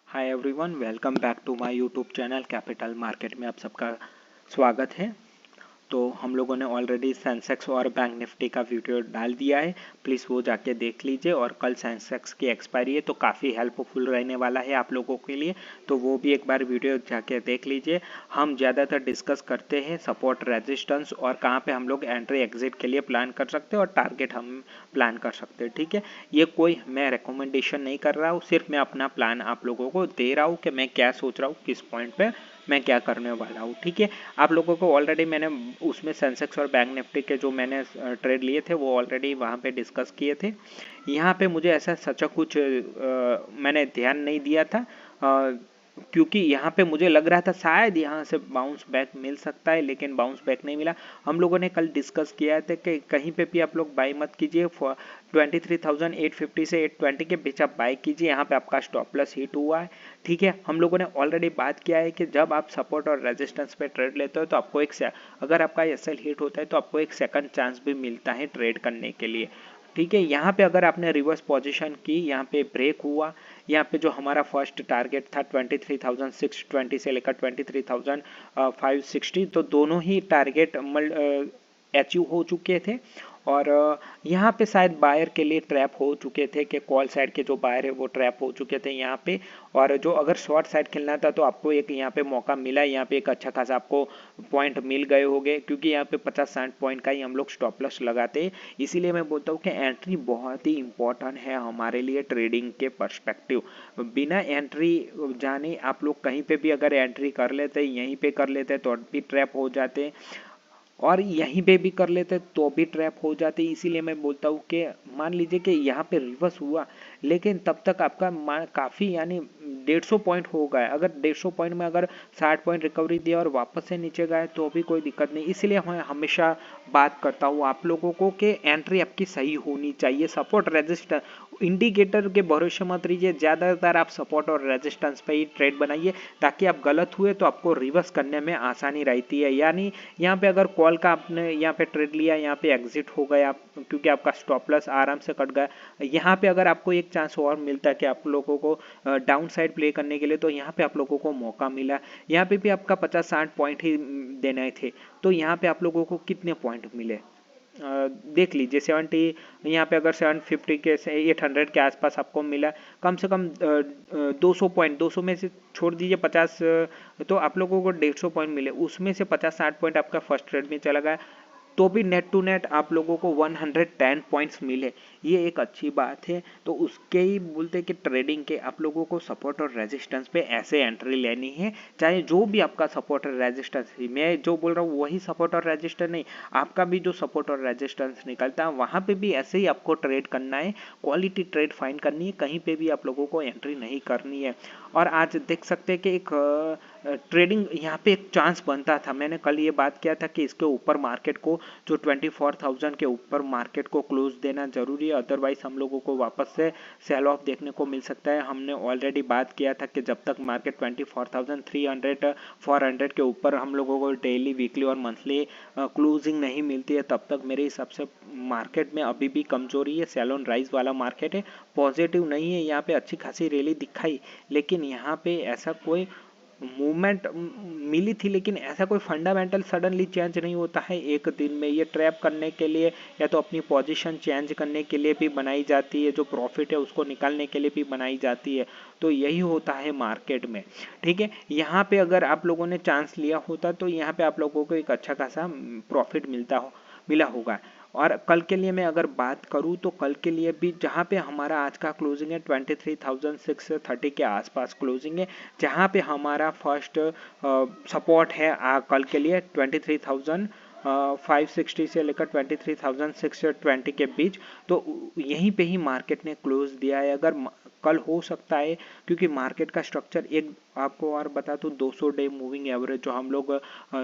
Hi everyone, welcome back to my YouTube channel capital market में आप सबका स्वागत है। तो हम लोगों ने ऑलरेडी सेंसेक्स और बैंक निफ्टी का वीडियो डाल दिया है, प्लीज़ वो जाके देख लीजिए। और कल सेंसेक्स की एक्सपायरी है तो काफ़ी हेल्पफुल रहने वाला है आप लोगों के लिए, तो वो भी एक बार वीडियो जाके देख लीजिए। हम ज़्यादातर डिस्कस करते हैं सपोर्ट, रेजिस्टेंस और कहाँ पे हम लोग एंट्री एग्जिट के लिए प्लान कर सकते हैं और टारगेट हम प्लान कर सकते हैं। ठीक है, ये कोई मैं रिकमेंडेशन नहीं कर रहा हूँ, सिर्फ मैं अपना प्लान आप लोगों को दे रहा हूँ कि मैं क्या सोच रहा हूँ, किस पॉइंट पे मैं क्या करने वाला हूँ। ठीक है, आप लोगों को ऑलरेडी मैंने उसमें सेंसेक्स और बैंक निफ्टी के जो मैंने ट्रेड लिए थे वो ऑलरेडी वहाँ पे डिस्कस किए थे। यहाँ पे मुझे ऐसा सच्चा कुछ मैंने ध्यान नहीं दिया था, क्योंकि यहाँ पे मुझे लग रहा था शायद यहाँ से बाउंस बैक मिल सकता है, लेकिन बाउंस बैक नहीं मिला। हम लोगों ने कल डिस्कस किया था कि कहीं पे भी आप लोग बाई मत कीजिए, 23,850 से 820 के बीच आप बाई कीजिए, यहाँ पे आपका स्टॉप लॉस हिट हुआ है। ठीक है, हम लोगों ने ऑलरेडी बात किया है कि जब आप सपोर्ट और रेजिस्टेंस पे ट्रेड लेते हो तो आपको अगर आपका एसएल हिट होता है तो आपको एक सेकंड चांस भी मिलता है ट्रेड करने के लिए। ठीक है, यहाँ पे अगर आपने रिवर्स पोजीशन की, यहाँ पे ब्रेक हुआ, यहाँ पे जो हमारा फर्स्ट टारगेट था 23,620 से लेकर 23,560, तो दोनों ही टारगेट अचीव हो चुके थे। और यहाँ पे शायद बायर के लिए ट्रैप हो चुके थे कि कॉल साइड के जो बायर है वो ट्रैप हो चुके थे यहाँ पे। और जो अगर शॉर्ट साइड खेलना था तो आपको एक यहाँ पे मौका मिला, यहाँ पे एक अच्छा खासा आपको पॉइंट मिल गए होंगे, क्योंकि यहाँ पे 50-60 पॉइंट का ही हम लोग स्टॉप लॉस लगाते हैं। इसीलिए मैं बोलता हूँ कि एंट्री बहुत ही इंपॉर्टेंट है हमारे लिए ट्रेडिंग के पर्सपेक्टिव। बिना एंट्री जाने आप लोग कहीं पे भी अगर एंट्री कर लेते, यहीं पे कर लेते तो भी ट्रैप हो जाते, और यहीं पे भी कर लेते तो भी ट्रैप हो जाते। इसीलिए मैं बोलता हूँ कि मान लीजिए कि यहाँ पे रिवर्स हुआ, लेकिन तब तक आपका काफ़ी यानी 150 पॉइंट हो गया। अगर 150 पॉइंट में अगर 60 पॉइंट रिकवरी दिया और वापस से नीचे गए तो भी कोई दिक्कत नहीं। इसलिए मैं हमेशा बात करता हूँ आप लोगों को कि एंट्री आपकी सही होनी चाहिए। सपोर्ट रेजिस्टेंस इंडिकेटर के भरोसे मत रहिए, ज़्यादातर आप सपोर्ट और रेजिस्टेंस पे ही ट्रेड बनाइए, ताकि आप गलत हुए तो आपको रिवर्स करने में आसानी रहती है। यानी यहाँ पे अगर कॉल का आपने यहाँ पे ट्रेड लिया, यहाँ पे एग्जिट हो गया क्योंकि आपका स्टॉप लॉस आराम से कट गया। यहाँ पे अगर आपको एक चांस और मिलता है कि आप लोगों को डाउन साइड प्ले करने के लिए, तो यहाँ पे आप लोगों को मौका मिला। यहाँ पे भी आपका 50-60 पॉइंट ही देने थे, तो यहाँ पे आप लोगों को कितने पॉइंट मिले देख लीजिए। 70 यहाँ पे अगर 750 के से 800 के आसपास आपको मिला, कम से कम 200 पॉइंट, 200 में से छोड़ दीजिए 50, तो आप लोगों को 150 पॉइंट मिले। उसमें से 50-60 पॉइंट आपका फर्स्ट ट्रेड में चला गया, तो भी नेट टू नेट आप लोगों को 110 पॉइंट्स मिले। ये एक अच्छी बात है। तो उसके ही बोलते कि ट्रेडिंग के आप लोगों को सपोर्ट और रेजिस्टेंस पे ऐसे एंट्री लेनी है, चाहे जो भी आपका सपोर्ट और रेजिस्टेंस है। मैं जो बोल रहा हूँ वही सपोर्ट और रेजिस्टेंस नहीं, आपका भी जो सपोर्ट और रेजिस्टेंस निकलता है वहाँ पे भी ऐसे ही आपको ट्रेड करना है, क्वालिटी ट्रेड फाइंड करनी है, कहीं पे भी आप लोगों को एंट्री नहीं करनी है। और आज देख सकते हैं कि एक ट्रेडिंग यहाँ पे एक चांस बनता था। मैंने कल ये बात किया था कि इसके ऊपर मार्केट को, जो 24,000 के ऊपर मार्केट को क्लोज देना जरूरी है, अदरवाइज हम लोगों को वापस से सेल ऑफ देखने को मिल सकता है। हमने ऑलरेडी बात किया था कि जब तक मार्केट 24,300 400 के ऊपर हम लोगों को डेली, वीकली और मंथली क्लोजिंग नहीं मिलती है, तब तक मेरे हिसाब से मार्केट में अभी भी कमजोरी है। सेल ऑन राइज वाला मार्केट है, पॉजिटिव नहीं है। यहाँ पे अच्छी खासी रैली दिखाई, लेकिन यहाँ पे ऐसा कोई मूवमेंट मिली थी, लेकिन ऐसा कोई फंडामेंटल सडनली चेंज नहीं होता है एक दिन में। ये ट्रैप करने के लिए या तो अपनी पोजीशन चेंज करने के लिए भी बनाई जाती है, जो प्रॉफिट है उसको निकालने के लिए भी बनाई जाती है। तो यही होता है मार्केट में। ठीक है, यहाँ पे अगर आप लोगों ने चांस लिया होता तो यहाँ पे आप लोगों को एक अच्छा खासा प्रॉफिट मिला होगा। और कल के लिए मैं अगर बात करूँ तो कल के लिए भी जहाँ पे हमारा आज का क्लोजिंग है 23,630 के आसपास क्लोजिंग है, जहाँ पे हमारा फर्स्ट सपोर्ट है कल के लिए 23,560 से लेकर 23,620 के बीच। तो यहीं पे ही मार्केट ने क्लोज दिया है। अगर कल हो सकता है, क्योंकि मार्केट का स्ट्रक्चर एक आपको और बता दूं, 200 डे मूविंग एवरेज जो हम लोग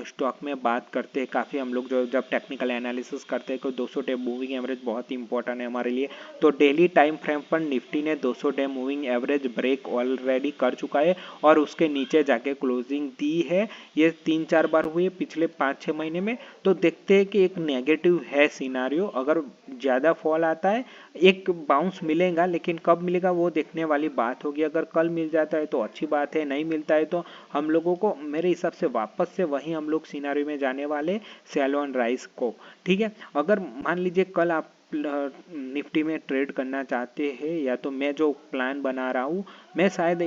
स्टॉक में बात करते हैं, काफ़ी हम लोग जो जब टेक्निकल एनालिसिस करते हैं तो 200 डे मूविंग एवरेज बहुत ही इंपॉर्टेंट है हमारे लिए। तो डेली टाइम फ्रेम पर निफ्टी ने 200 day moving average break already कर चुका है और उसके नीचे जाके क्लोजिंग दी है। ये 3-4 बार हुई है पिछले 5-6 महीने में। तो देखते हैं कि एक नेगेटिव है सिनारियो, अगर ज़्यादा फॉल आता है एक बाउंस मिलेगा, लेकिन कब मिलेगा वो देखना देखने वाली बात होगी। अगर कल मिल जाता है तो अच्छी बात है, नहीं मिलता है तो हम लोगों को मेरे हिसाब से वापस से वही हम लोग सिनारियो में जाने वाले सेल ऑन राइज को। ठीक है, अगर मान लीजिए कल आप निफ्टी में ट्रेड करना चाहते हैं, या तो मैं जो प्लान बना रहा हूँ मैं शायद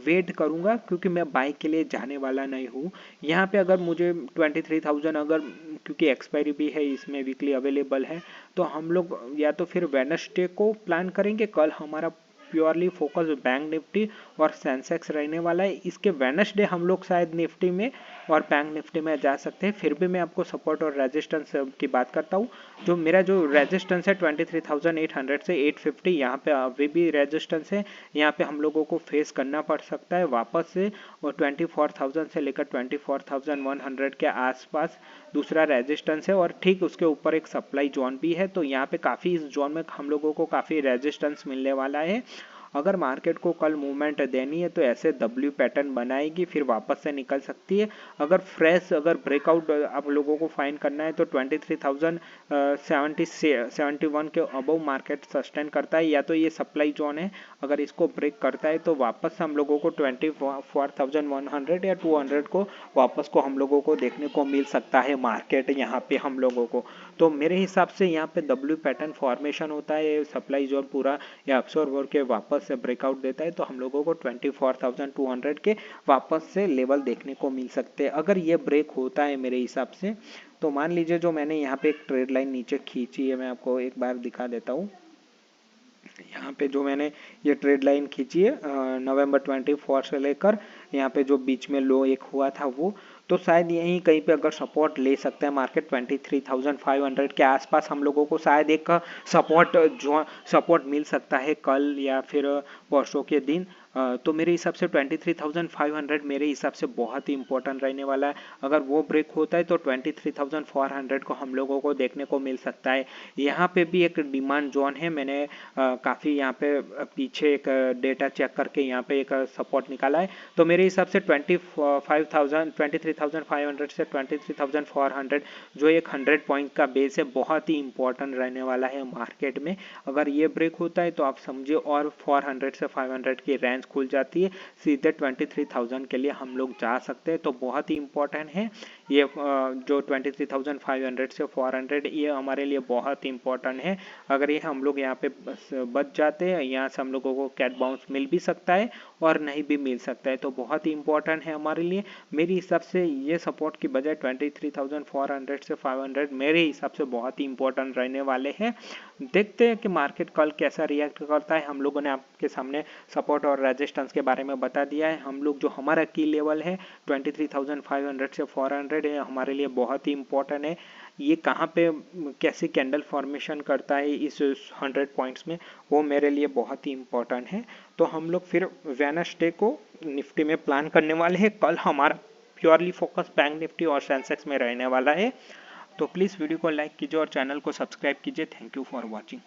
वेट करूँगा, क्योंकि मैं बाइक के लिए जाने वाला नहीं हूँ। यहाँ पे अगर मुझे 23,000 अगर, क्योंकि एक्सपायरी भी है इसमें वीकली अवेलेबल है, तो हम लोग या तो फिर वेडनेसडे को प्लान करेंगे। कल हमारा प्योरली फोकस बैंक निफ्टी और सेंसेक्स रहने वाला है। इसके वेडनेसडे हम लोग शायद निफ्टी में और बैंक निफ्टी में जा सकते हैं। फिर भी मैं आपको सपोर्ट और रेजिस्टेंस की बात करता हूँ। जो मेरा जो रेजिस्टेंस है 23,800 से 850, यहाँ पे अभी भी रेजिस्टेंस है। यहाँ पे हम लोगों को फेस करना पड़ सकता है वापस से, और 24,000 से लेकर 24,100 के आसपास दूसरा रेजिस्टेंस है, और ठीक उसके ऊपर एक सप्लाई जोन भी है। तो यहाँ पे काफ़ी इस जोन में हम लोगों को काफ़ी रेजिस्टेंस मिलने वाला है। अगर मार्केट को कल मूवमेंट देनी है तो ऐसे W पैटर्न बनाएगी, फिर वापस से निकल सकती है। अगर फ्रेश अगर ब्रेकआउट आप लोगों को फाइंड करना है तो 23,071 के अबव मार्केट सस्टेन करता है, या तो ये सप्लाई जोन है। अगर इसको ब्रेक करता है तो वापस हम लोगों को 24,100 या 200 को वापस को हम लोगों को देखने को मिल सकता है मार्केट यहाँ पे हम लोगों को। तो मेरे हिसाब से यहाँ पे W पैटर्न फॉर्मेशन होता है, सप्लाई जोन पूरा या अब्सॉर्बर के वापस से ब्रेकआउट देता है, तो हम लोगों को 24,200 के वापस से लेवल देखने को मिल सकते हैं। अगर ये ब्रेक होता है मेरे हिसाब से, तो मान लीजिए जो मैंने यहाँ पे एक ट्रेड लाइन नीचे खींची है, मैं आपको एक बार दिखा देता हूँ। यहाँ पे जो मैंने ये ट्रेड लाइन खींची है नवंबर 24 से लेकर यहाँ पे जो बीच में लो एक हुआ था वो, तो शायद यहीं कहीं पे अगर सपोर्ट ले सकते हैं मार्केट 23,500 के आसपास हम लोगों को शायद एक सपोर्ट मिल सकता है कल या फिर परसों के दिन। तो मेरे हिसाब से 23,500 मेरे हिसाब से बहुत ही इंपॉर्टेंट रहने वाला है। अगर वो ब्रेक होता है तो 23,400 को हम लोगों को देखने को मिल सकता है। यहाँ पे भी एक डिमांड जोन है। मैंने काफ़ी यहाँ पे पीछे एक डेटा चेक करके यहाँ पे एक सपोर्ट निकाला है। तो मेरे हिसाब से 23,500 से 23,400 जो एक 100 पॉइंट का बेस है बहुत ही इंपॉर्टेंट रहने वाला है मार्केट में। अगर ये ब्रेक होता है तो आप समझिए और 400 से 500 की रेंज खुल जाती है, सीधे 23,000 के लिए हम लोग जा सकते हैं। तो बहुत ही इंपॉर्टेंट है ये जो 23,500 से 400, ये हमारे लिए बहुत ही इंपॉर्टेंट है। अगर ये हम लोग यहाँ पे बच जाते हैं, यहाँ से हम लोगों को कैट बाउंस मिल भी सकता है और नहीं भी मिल सकता है, तो बहुत ही इंपॉर्टेंट है हमारे लिए। मेरे हिसाब से ये सपोर्ट की बजाय 23,400 से 500 मेरे हिसाब से बहुत ही इंपॉर्टेंट रहने वाले हैं। देखते हैं कि मार्केट कल कैसा रिएक्ट करता है। हम लोगों ने आपके सामने सपोर्ट और रेजिस्टेंस के बारे में बता दिया है। हम लोग जो हमारा की लेवल है 23,500 से 400 है, हमारे लिए बहुत ही इंपॉर्टेंट है। ये कहाँ पे कैसे कैंडल फॉर्मेशन करता है इस 100 पॉइंट्स में, वो मेरे लिए बहुत ही इंपॉर्टेंट है। तो हम लोग फिर वेडनेसडे को निफ्टी में प्लान करने वाले हैं। कल हमारा प्योरली फोकस बैंक निफ्टी और सेंसेक्स में रहने वाला है। तो प्लीज़ वीडियो को लाइक कीजिए और चैनल को सब्सक्राइब कीजिए। Thank you for watching.